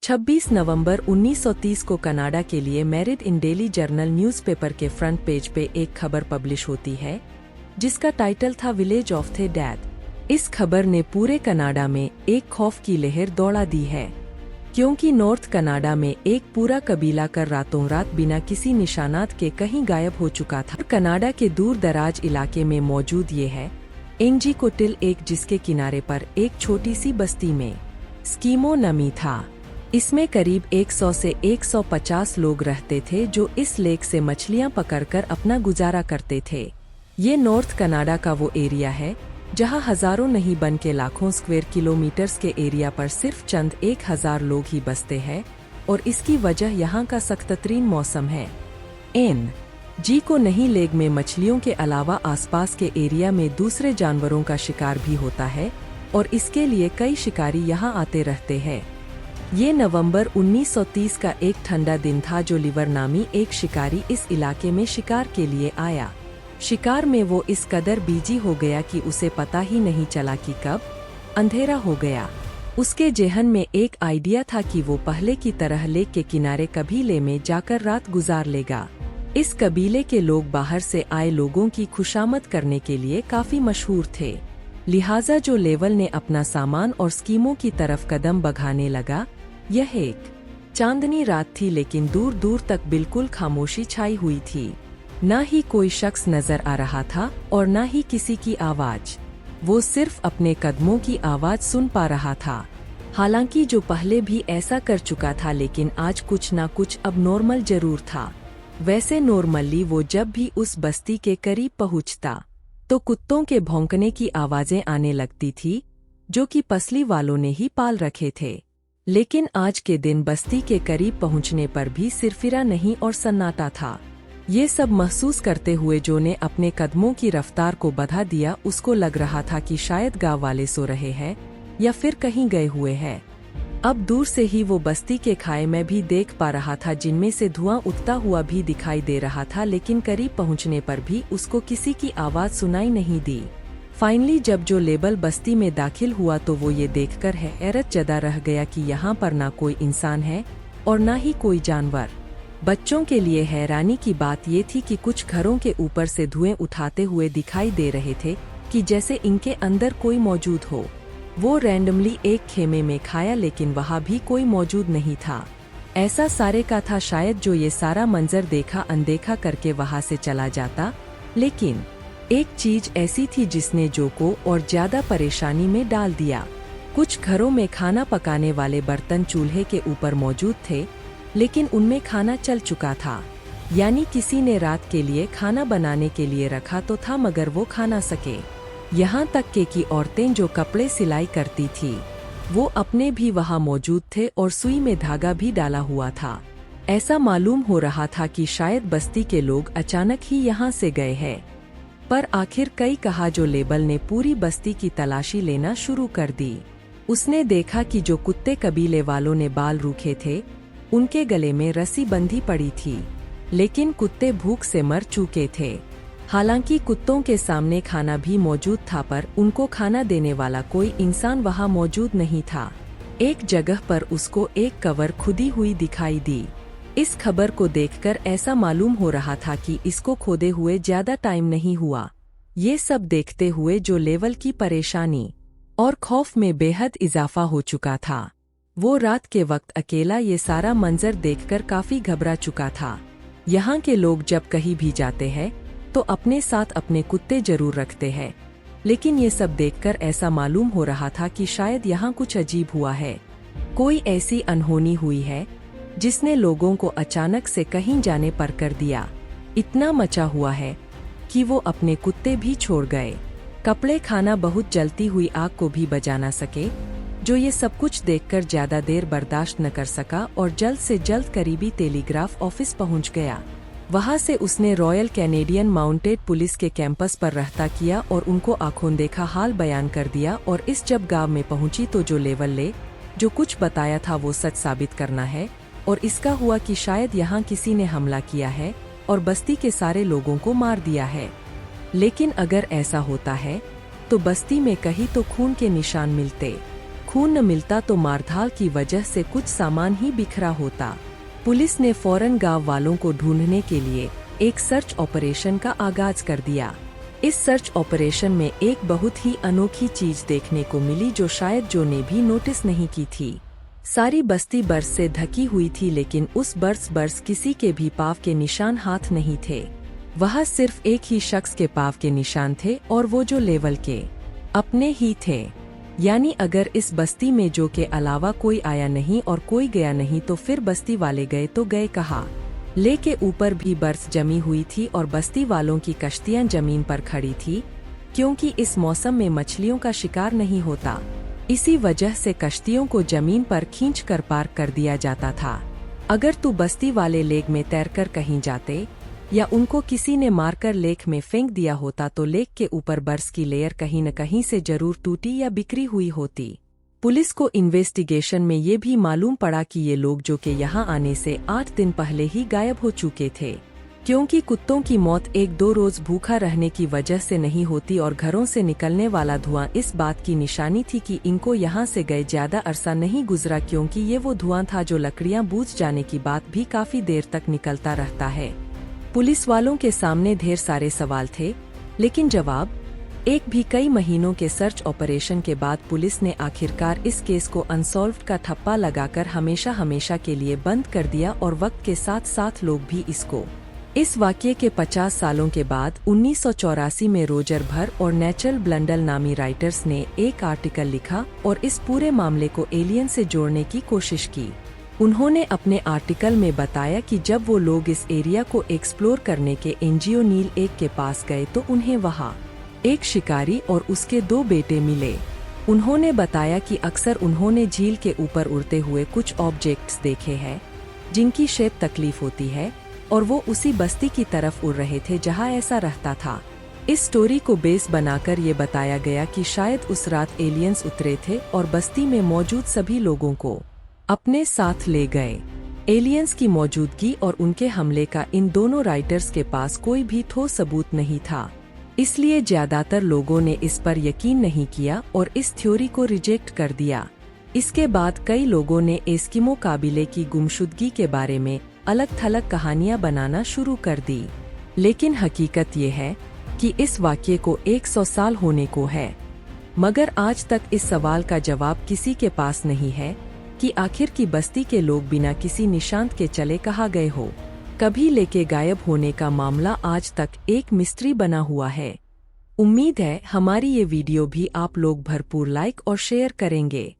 26 नवंबर 1930 को कनाडा के लिए married in daily journal newspaper के फ्रंट पेज पे एक खबर पब्लिश होती है जिसका टाइटल था विलेज ऑफ द डेड। इस खबर ने पूरे कनाडा में एक खौफ की लहर दौड़ा दी है, क्योंकि नॉर्थ कनाडा में एक पूरा कबीला कर रातों रात बिना किसी निशानात के कहीं गायब हो चुका था। कनाडा के दूर दराज इलाके में मौजूद ये है एंजीकोटिल एक, जिसके किनारे पर एक छोटी सी बस्ती में स्कीमो नमी था। इसमें करीब 100 से 150 लोग रहते थे जो इस लेक से मछलियां पकड़कर अपना गुजारा करते थे। ये नॉर्थ कनाडा का वो एरिया है जहां हजारों नहीं बन के लाखों स्क्वायर किलोमीटर्स के एरिया पर सिर्फ चंद 1000 लोग ही बसते हैं, और इसकी वजह यहाँ का सख्ततरीन मौसम है। जी को नहीं लेक में मछलियों के अलावा आसपास के एरिया में दूसरे जानवरों का शिकार भी होता है, और इसके लिए कई शिकारी यहाँ आते रहते हैं। ये नवंबर 1930 का एक ठंडा दिन था जो लिवर नामी एक शिकारी इस इलाके में शिकार के लिए आया। शिकार में वो इस कदर बिजी हो गया कि उसे पता ही नहीं चला कि कब अंधेरा हो गया। उसके जेहन में एक आइडिया था कि वो पहले की तरह लेक के किनारे कबीले में जाकर रात गुजार लेगा। इस कबीले के लोग बाहर से आए लोगों की खुशामद करने के लिए काफी मशहूर थे, लिहाजा जो लेवल ने अपना सामान और स्कीमों की तरफ कदम बढ़ाने लगा। यह एक चांदनी रात थी, लेकिन दूर दूर तक बिल्कुल खामोशी छाई हुई थी। न ही कोई शख्स नजर आ रहा था और न ही किसी की आवाज। वो सिर्फ अपने कदमों की आवाज सुन पा रहा था। हालांकि जो पहले भी ऐसा कर चुका था, लेकिन आज कुछ ना कुछ अब नॉर्मल जरूर था। वैसे नॉर्मली वो जब भी उस बस्ती के करीब पहुंचता तो कुत्तों के भौंकने की आवाजें आने लगती थी, जो कि पसली वालों ने ही पाल रखे थे। लेकिन आज के दिन बस्ती के करीब पहुंचने पर भी सिरफिरा नहीं और सन्नाटा था। ये सब महसूस करते हुए जो ने अपने कदमों की रफ्तार को बढ़ा दिया। उसको लग रहा था कि शायद गांव वाले सो रहे हैं या फिर कहीं गए हुए हैं। अब दूर से ही वो बस्ती के खाए में भी देख पा रहा था, जिनमें से धुआं उठता हुआ भी दिखाई दे रहा था, लेकिन करीब पहुंचने पर भी उसको किसी की आवाज सुनाई नहीं दी। फाइनली जब जो लेबल बस्ती में दाखिल हुआ तो वो ये देखकर हैरत जदा रह गया कि यहाँ पर ना कोई इंसान है और ना ही कोई जानवर। बच्चों के लिए हैरानी की बात ये थी कि कुछ घरों के ऊपर से धुएं उठाते हुए दिखाई दे रहे थे कि जैसे इनके अंदर कोई मौजूद हो। वो रैंडमली एक खेमे में खाया, लेकिन वहाँ भी कोई मौजूद नहीं था। ऐसा सारे का था शायद जो ये सारा मंजर देखा अनदेखा करके वहाँ से चला जाता। लेकिन एक चीज ऐसी थी जिसने जो को और ज्यादा परेशानी में डाल दिया। कुछ घरों में खाना पकाने वाले बर्तन चूल्हे के ऊपर मौजूद थे, लेकिन उनमें खाना चल चुका था। यानी किसी ने रात के लिए खाना बनाने के लिए रखा तो था, मगर वो खा ना सके। यहाँ तक के कि औरतें जो कपड़े सिलाई करती थी वो अपने भी वहाँ मौजूद थे और सुई में धागा भी डाला हुआ था। ऐसा मालूम हो रहा था कि शायद बस्ती के लोग अचानक ही यहाँ से गए हैं। पर आखिर कई कहा जो लेबल ने पूरी बस्ती की तलाशी लेना शुरू कर दी। उसने देखा कि जो कुत्ते कबीले वालों ने बाल रूखे थे उनके गले में रस्सी बंधी पड़ी थी, लेकिन कुत्ते भूख से मर चुके थे। हालांकि कुत्तों के सामने खाना भी मौजूद था, पर उनको खाना देने वाला कोई इंसान वहां मौजूद नहीं था। एक जगह पर उसको एक कवर खुदी हुई दिखाई दी। इस खबर को देखकर ऐसा मालूम हो रहा था कि इसको खोदे हुए ज्यादा टाइम नहीं हुआ। ये सब देखते हुए जो लेवल की परेशानी और खौफ में बेहद इजाफा हो चुका था। वो रात के वक्त अकेला ये सारा मंजर देखकर काफी घबरा चुका था। यहाँ के लोग जब कहीं भी जाते हैं तो अपने साथ अपने कुत्ते जरूर रखते हैं, लेकिन ये सब देखकर ऐसा मालूम हो रहा था कि शायद यहाँ कुछ अजीब हुआ है। कोई ऐसी अनहोनी हुई है जिसने लोगों को अचानक से कहीं जाने पर कर दिया। इतना मचा हुआ है कि वो अपने कुत्ते भी छोड़ गए। कपड़े, खाना, बहुत जलती हुई आग को भी बचा ना सके। जो ये सब कुछ देखकर ज्यादा देर बर्दाश्त न कर सका और जल्द से जल्द करीबी टेलीग्राफ ऑफिस पहुंच गया। वहां से उसने रॉयल कैनेडियन माउंटेड पुलिस के कैंपस पर रहता किया और उनको आंखों देखा हाल बयान कर दिया। और इस जब गांव में पहुंची तो जो लेवल ले जो कुछ बताया था वो सच साबित करना है, और इसका हुआ कि शायद यहाँ किसी ने हमला किया है और बस्ती के सारे लोगों को मार दिया है। लेकिन अगर ऐसा होता है तो बस्ती में कहीं तो खून के निशान मिलते। खून न मिलता तो मारधाड़ की वजह से कुछ सामान ही बिखरा होता। पुलिस ने फौरन गांव वालों को ढूंढने के लिए एक सर्च ऑपरेशन का आगाज कर दिया। इस सर्च ऑपरेशन में एक बहुत ही अनोखी चीज देखने को मिली जो शायद जो ने भी नोटिस नहीं की थी। सारी बस्ती बर्फ से ढकी हुई थी, लेकिन उस बर्फ किसी के भी पाँव के निशान हाथ नहीं थे। वह सिर्फ एक ही शख्स के पाँव के निशान थे और वो जो लेवल के अपने ही थे। यानी अगर इस बस्ती में जो के अलावा कोई आया नहीं और कोई गया नहीं तो फिर बस्ती वाले गए तो गए कहाँ। ले के ऊपर भी बर्फ जमी हुई थी और बस्ती वालों की कश्तियां जमीन पर खड़ी थी, क्योंकि इस मौसम में मछलियों का शिकार नहीं होता। इसी वजह से कश्तियों को जमीन पर खींच कर पार कर दिया जाता था। अगर तू बस्ती वाले लेक में तैरकर कहीं जाते या उनको किसी ने मारकर लेक में फेंक दिया होता तो लेक के ऊपर बर्फ की लेयर कहीं न कहीं से जरूर टूटी या बिखरी हुई होती। पुलिस को इन्वेस्टिगेशन में ये भी मालूम पड़ा कि ये लोग जो के यहाँ आने से 8 दिन पहले ही गायब हो चुके थे, क्योंकि कुत्तों की मौत 1-2 रोज भूखा रहने की वजह से नहीं होती और घरों से निकलने वाला धुआं इस बात की निशानी थी कि इनको यहाँ से गए ज्यादा अरसा नहीं गुजरा, क्योंकि ये वो धुआं था जो लकड़ियाँ बूझ जाने की बाद भी काफी देर तक निकलता रहता है। पुलिस वालों के सामने ढेर सारे सवाल थे, लेकिन जवाब एक भी। कई महीनों के सर्च ऑपरेशन के बाद पुलिस ने आखिरकार इस केस को अनसॉल्व्ड का ठप्पा लगाकर हमेशा हमेशा के लिए बंद कर दिया और वक्त के साथ साथ लोग भी इसको। इस वाक़ये के 50 सालों के बाद 1984 में रोजर भर और नेचुरल ब्लंडल नामी राइटर्स ने एक आर्टिकल लिखा और इस पूरे मामले को एलियन से जोड़ने की कोशिश की। उन्होंने अपने आर्टिकल में बताया कि जब वो लोग इस एरिया को एक्सप्लोर करने के एनजीओ नील एक के पास गए तो उन्हें वहाँ एक शिकारी और उसके 2 बेटे मिले। उन्होंने बताया कि अक्सर उन्होंने झील के ऊपर उड़ते हुए कुछ ऑब्जेक्ट्स देखे हैं जिनकी शेप तकलीफ होती है, और वो उसी बस्ती की तरफ उड़ रहे थे जहां ऐसा रहता था। इस स्टोरी को बेस बनाकर ये बताया गया कि शायद उस रात एलियंस उतरे थे और बस्ती में मौजूद सभी लोगों को अपने साथ ले गए। एलियंस की मौजूदगी और उनके हमले का इन दोनों राइटर्स के पास कोई भी ठोस सबूत नहीं था, इसलिए ज्यादातर लोगों ने इस पर यकीन नहीं किया और इस थ्योरी को रिजेक्ट कर दिया। इसके बाद कई लोगों ने एस्किमो काबिले की गुमशुदगी के बारे में अलग थलग कहानियां बनाना शुरू कर दी, लेकिन हकीकत ये है कि इस वाक़ये को 100 साल होने को है, मगर आज तक इस सवाल का जवाब किसी के पास नहीं है कि आखिर की बस्ती के लोग बिना किसी निशान के चले कहाँ गए हो। कभी लेके गायब होने का मामला आज तक एक मिस्ट्री बना हुआ है। उम्मीद है हमारी ये वीडियो भी आप लोग भरपूर लाइक और शेयर करेंगे।